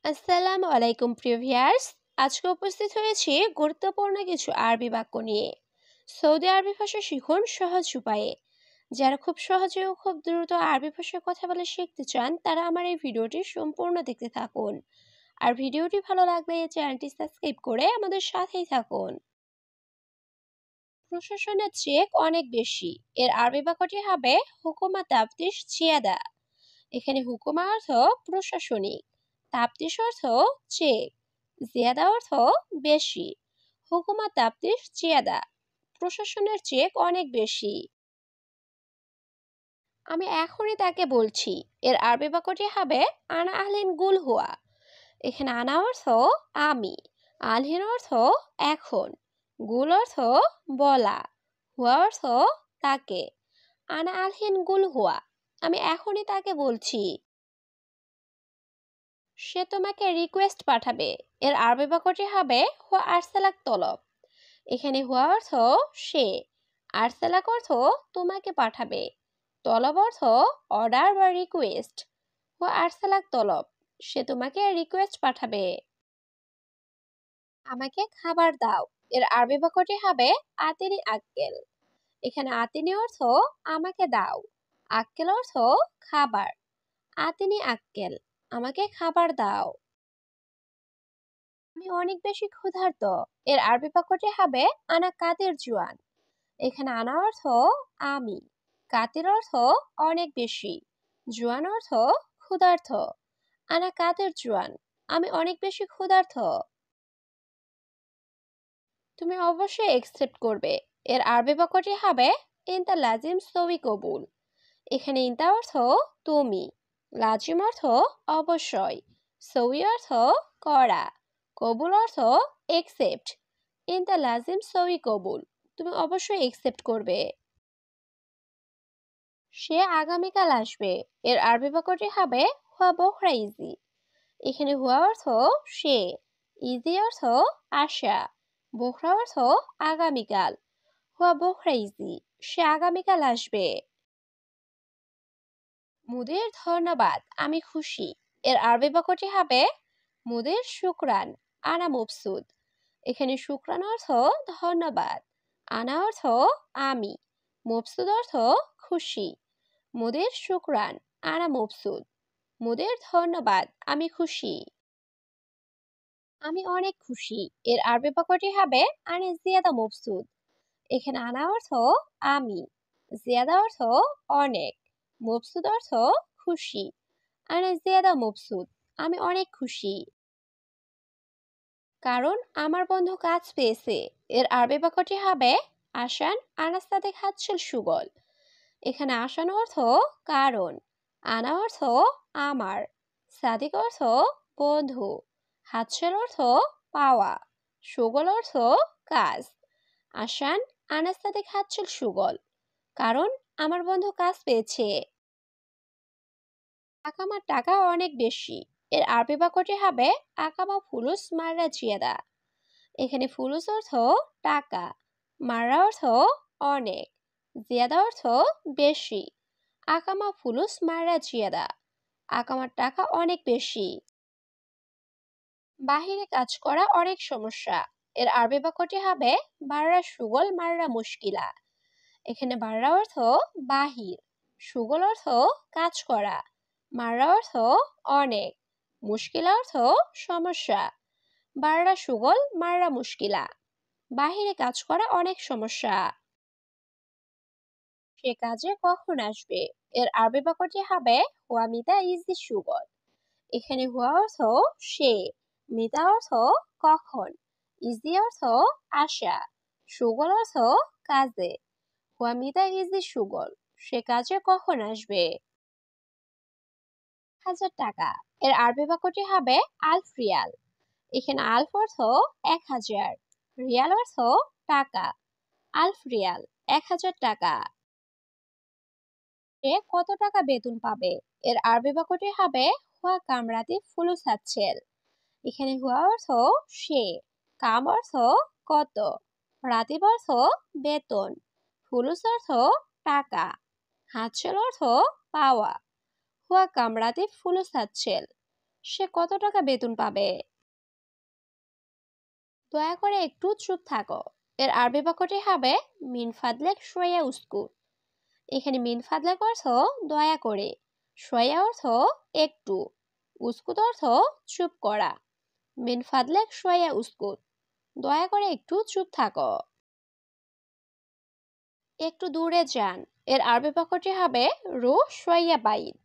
আসসালামু আলাইকুম প্রিয় ভিউয়ার্স। আজকে উপস্থিত হয়েছি গুরুত্বপূর্ণ কিছু আরবি বাক্য নিয়ে। সৌদি আরবি ভাষা শিখুন সহজ উপায়ে। যারা খুব সহজে ও খুব দ্রুত আরবি ভাষায় কথা বলে শিখতে চান তারা আমার এই ভিডিওটি সম্পূর্ণ দেখতে থাকুন। আর ভিডিওটি ভালো লাগলে এই চ্যানেলটি সাবস্ক্রাইব করে আমাদের সাথেই থাকুন। প্রশাসনের চেক অনেক বেশি। এর আরবি বাক্যটি হবে হুকুমা তাফতিশ জিয়াদা। এখানে হুকুমা অর্থ প্রশাসনিক, তাফতিশ অর্থ চেক, জিয়াদা অর্থ বেশি। হুকুমা তাফতিশ জিয়াদা, প্রশাসনের চেক অনেক বেশি। আমি এখনই তাকে বলছি। এর আরবি বাক্যটি হবে আনা আহলিন গুল হুয়া। এখানে আনা অর্থ আমি, আলহিন অর্থ এখন, গুল অর্থ বলা, হুয়া অর্থ তাকে। আনা আলহিন গুল হুয়া, আমি এখনই তাকে বলছি। সে তোমাকে রিকোয়েস্ট পাঠাবে। এর আরবি বাক্যটি হবে হুয়া আরসালাক তলব। এখানে হুয়া অর্থ সে, আরসালাক অর্থ তোমাকে পাঠাবে, তলব অর্থ অর্ডার বা রিকোয়েস্ট। হুয়া আরসালাক তলব, সে তোমাকে রিকোয়েস্ট পাঠাবে। আমাকে খাবার দাও। এর আরবি বাক্যটি হবে আতিনি আক্কেল। এখানে আতিনি অর্থ আমাকে দাও, আক্কেল অর্থ খাবার। আতিনি আক্কেল, আমাকে খাবার দাও। আমি অনেক বেশি ক্ষুধার্ত। এর আরবি বাক্যটি হবে আনা কাতির জুয়ান। এখানে আনা অর্থ আমি, কাতির অর্থ অনেক বেশি, জুয়ান অর্থ ক্ষুধার্ত। আনা কাতির জুয়ান, আমি অনেক বেশি ক্ষুধার্ত। তুমি অবশ্যই একসেপ্ট করবে। এর আরবি বাক্যটি হবে ইনতা লাজিম সবই কবুল। এখানে ইনতা অর্থ তুমি, লাজিম অর্থ অবশ্যই, সই অর্থ করা, কবুল অর্থ একসেপ্ট। ইনতা লাজিম সই কবুল, তুমি অবশ্যই একসেপ্ট করবে। সে আগামীকাল আসবে। এর আরবি বাক্যটি হবে হুয়া বখরা ইজি। এখানে হুয়া অর্থ সে, ইজি অর্থ আশা, বখরা অর্থ আগামীকাল। হুয়া বখরা ইজি, সে আগামীকাল আসবে। মুদির ধন্যবাদ, আমি খুশি। এর আরবি বাক্যটি হবে মুদির শুকরান, আনা মবসুদ। এখানে শুকরান অর্থ ধন্যবাদ, আনা অর্থ আমি, মবসুদ অর্থ খুশি। মুদির শুকরান, আনা মবসুদ, মুদির ধন্যবাদ, আমি খুশি। আমি অনেক খুশি। এর আরবি বাক্যটি হবে আনে জিয়াদা মবসুদ। এখানে আনা অর্থ আমি, জিয়াদা অর্থ অনেক, মবসুদ অর্থ খুশি। আনে জিয়াদা মবসুদ, আমি অনেক খুশি। কারণ আমার বন্ধু কাজ পেয়েছে। এর আরবি বাক্যটি হবে আসান আনাস্তাতে খাচ্ছিল সুগল। এখানে আসান অর্থ কারণ, আনা অর্থ আমার, সাদিক অর্থ বন্ধু, হাতছের অর্থ পাওয়া, সুগল অর্থ কাজ। আসান আনাস্তাতে খাচ্ছিল সুগল, কারণ আমার বন্ধু কাজ পেয়েছে। আকামার টাকা অনেক বেশি। এর আরবি বাক্যটি হবে আকামা ফুলুস মাররা জিয়াদা। এখানে ফুলুস অর্থ টাকা, মাররা অর্থ অনেক, জিয়াদা অর্থ বেশি। আকামা ফুলুস মাররা জিয়াদা, আকামার টাকা অনেক বেশি। বাহিরে কাজ করা অনেক সমস্যা। এর আরবি বাক্যটি হবে বাররা সুগল মাররা মুশকিলা। এখানে বাররা অর্থ বাহির, সুগল অর্থ কাজ করা, মাররা অর্থ অনেক, মুশকিলা অর্থ সমস্যা। বাররা সুগল মাররা মুশকিলা, বাহিরে কাজ করা অনেক সমস্যা। সে কাজে কখন আসবে? এর আরবি বাক্যটি হবে হুয়া মিতা ইজি সুগল। এখানে হুয়া অর্থ সে, মিতা অর্থ কখন, ইজি অর্থ আশা, সুগল অর্থ কাজে। হুয়া মিতা ইজি সুগল, সে কাজে কখন আসবে? 1000 টাকা। এর আরবি বাক্যটি হবে আলফ রিয়াল। এখানে আলফ অর্থ 1000, রিয়াল অর্থ টাকা। আলফ রিয়াল, 1000 টাকা। সে কত টাকা বেতন পাবে? এর আরবি বাক্যটি হবে হুয়া কামরাতি ফুলুস হাচ্ছেল। এখানে হুয়া অর্থ সে, কাম অর্থ কত, রাতিব অর্থ বেতন, ফুলুস অর্থ টাকা, হাচ্ছেল অর্থ পাওয়া। হুয়া কামরাতি ফুলুস হাচ্ছেল, সে কত টাকা বেতন পাবে? দয়া করে একটু চুপ থাকো। এর আরবি বাক্যটি হবে মিন ফাদলেক শোয়া উস্কুট। এখানে মিন ফাদলেক অর্থ দয়া করে, শোয়া অর্থ একটু, উস্কুত অর্থ চুপ করা। মিন ফাদলেক শোয়া উস্কুট, দয়া করে একটু চুপ থাকো। একটু দূরে যান। এর আরবি বাক্যটি হবে রুহ শোয়া বাইদ।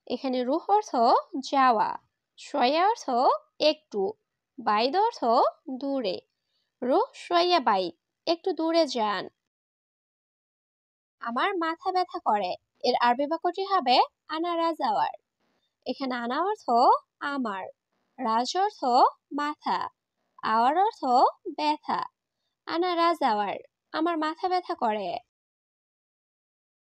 এখানে রুহ অর্থ যাওয়া, শোয়া অর্থ একটু, বাইদ অর্থ দূরে। রুহ শোয়া বাইদ, একটু দূরে যান। আমার মাথা ব্যথা করে। এর আরবি বাক্যটি হবে আনা রাজাওয়ার। এখানে আনা অর্থ আমার, রাজ অর্থ মাথা, আওয়ার অর্থ ব্যথা। আনা রাজাওয়ার, আমার মাথা ব্যথা করে।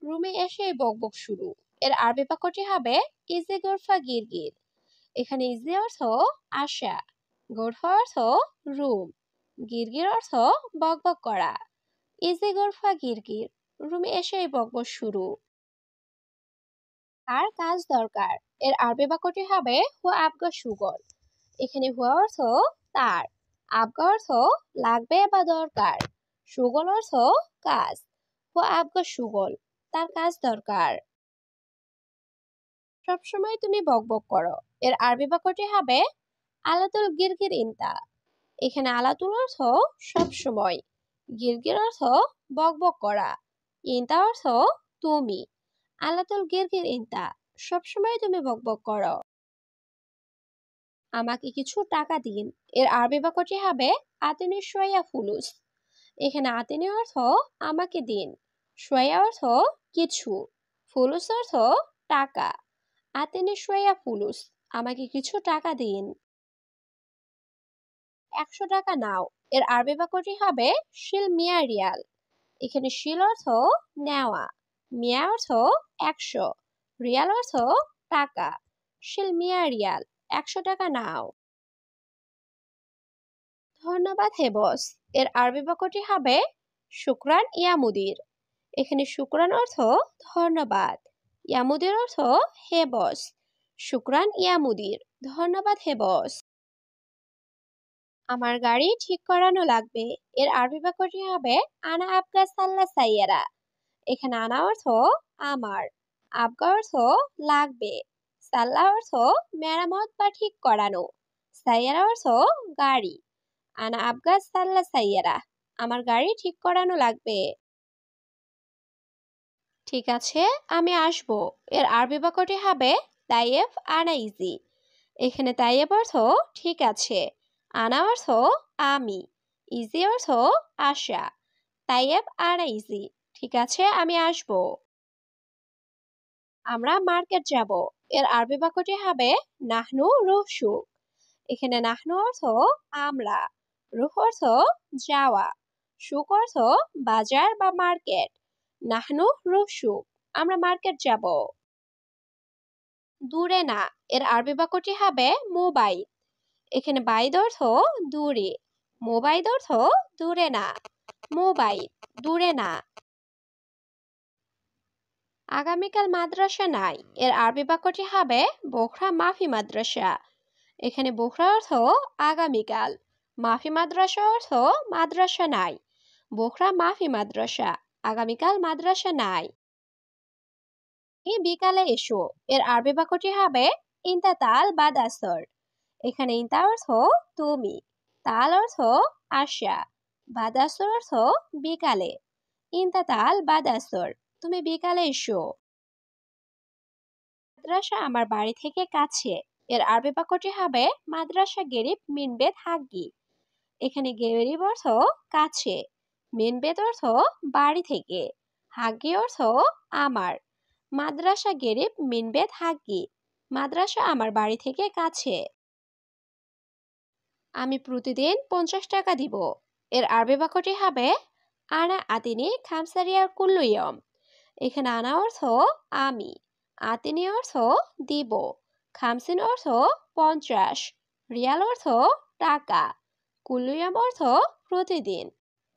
রুমে এসেই বকবক শুরু। এর আরবি বাক্যটি হবে ইজে গোরফা গিরগির। এখানে ইজে অর্থ আশা, গোরফা অর্থ রুম, গিরগির অর্থ বকবক করা। ইজে গোরফা গিরগির, রুমে এসেই বকবক শুরু। আর কাজ দরকার। এর আরবি বাক্যটি হবে হুয়া আবগা সুগল। এখানে হুয়া অর্থ তার, আবগা অর্থ লাগবে বা দরকার, সুগল অর্থ কাজ। হুয়া আবগা সুগল, তার কাজ দরকার। সবসময় তুমি বকবক করো। এর আরবি বাক্যটি হবে আলাতুল গিরগির ইনতা। এখানে আলাতুল অর্থ সবসময়, গিরগির অর্থ বকবক করা, ইনতা অর্থ তুমি। আলাতুল গিরগির ইনতা, সবসময় তুমি বকবক করো। আমাকে কিছু টাকা দিন। এর আরবি বাক্যটি হবে আতিনি শোয়া ফুলুস। এখানে আতিনি অর্থ আমাকে দিন, শোয়া অর্থ কিছু, ফুলুস অর্থ টাকা। আতিনি শোয়া ফুলুস, আমাকে কিছু টাকা দিন। 100 টাকা নাও। এর আরবি বাক্যটি হবে শিল মিয়া রিয়াল। এখানে শিল অর্থ নেওয়া, মিয়া অর্থ 100, রিয়াল অর্থ টাকা। শিল মিয়া রিয়াল, 100 টাকা নাও। ধন্যবাদ হে বস। এর আরবি বাক্যটি হবে শুকরান ইয়া মুদির। এখানে শুকরান অর্থ ধন্যবাদ, ইয়া মুদির অর্থ হে বস। শুকরান ইয়া মুদির, ধন্যবাদ হে বস। আমার গাড়ি ঠিক করানো লাগবে। এর আরবি বাক্যটি হবে আনা আবগা সাল্লা সাইয়ারা। এখানে আনা অর্থ আমার, আবগা অর্থ লাগবে, সাল্লা অর্থ মেরামত বা ঠিক করানো, সাইয়ারা অর্থ গাড়ি। আনা আবগা সাল্লা সাইয়ারা, আমার গাড়ি ঠিক করানো লাগবে। ঠিক আছে, আমি আসব। এর আরবি বাক্যটি হবে তাইয়েফ আনা ইজি। এখানে তাইয়েফ অর্থ ঠিক আছে, আনা অর্থ আমি, ইজি অর্থ আশা। তাইয়েফ আনা ইজি, ঠিক আছে আমি আসব। আমরা মার্কেট যাব। এর আরবি বাক্যটি হবে নাহনু রুহ সুক। এখানে নাহনু অর্থ আমরা, রুহ অর্থ যাওয়া, সুক অর্থ বাজার বা মার্কেট। নাহনু রুহ সুক, আমরা মার্কেট যাব। দূরে না। এর আরবি বাক্যটি হবে মোবাইল। এখানে বাইদ অর্থ দূরে, মোবাইল অর্থ দূরে না, মোবাইল দূরে না। আগামীকাল মাদ্রাসা নাই। এর আরবি বাক্যটি হবে বোখরা মাফি মাদ্রাসা। এখানে বোখরা অর্থ আগামীকাল, মাফি মাদ্রাসা অর্থ মাদ্রাসা নাই। বোখরা মাফি মাদ্রাসা, আগামীকাল মাদ্রাসা নাই। বিকালে এসো। এর আরবি বাক্যটি হবে ইনতা তাল বাদ আসর। এখানে ইনতা অর্থ তুমি, তাল অর্থ আশা, বাদ আসর অর্থ বিকালে। ইনতা তাল বাদ আসর, তুমি বিকালে এসো। মাদ্রাসা আমার বাড়ি থেকে কাছে। এর আরবি বাক্যটি হবে মাদ্রাসা গেরিব মিনবেত হাগি। এখানে গেরিব অর্থ কাছে, মিনবেত অর্থ বাড়ি থেকে, হাগি অর্থ আমার। মাদ্রাসা গেরিব মিনবেত হাগি, মাদ্রাসা আমার বাড়ি থেকে কাছে। আমি প্রতিদিন 50 টাকা দিব। এর আরবি বাক্যটি হবে আনা আতিনি খামসারিয়ার কুল্লুয়ম। এখানে আনা অর্থ আমি, আতিনি অর্থ দিব, খামসিন অর্থ 50, রিয়াল অর্থ টাকা, কুল্লুয়ম অর্থ প্রতিদিন।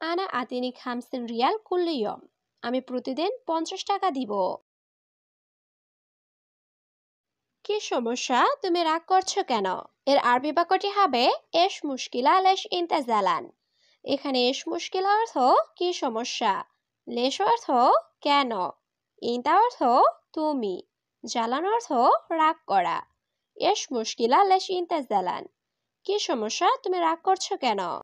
আনা আতিনি খামসিন রিয়াল কুল্লুয়ম, আমি প্রতিদিন 50 টাকা দিব। কি সমস্যা, তুমি রাগ করছো কেন? এর আরবি বাক্যটি হবে এশ মুশকিলা লেশ ইনতা জালান। এখানে এশ মুশকিলা অর্থ কি সমস্যা, লেশ অর্থ কেন, ইনতা অর্থ তুমি, জালান অর্থ রাগ করা। এশ মুশকিলা লেশ ইনতা জালান, কি সমস্যা, তুমি রাগ করছো কেন?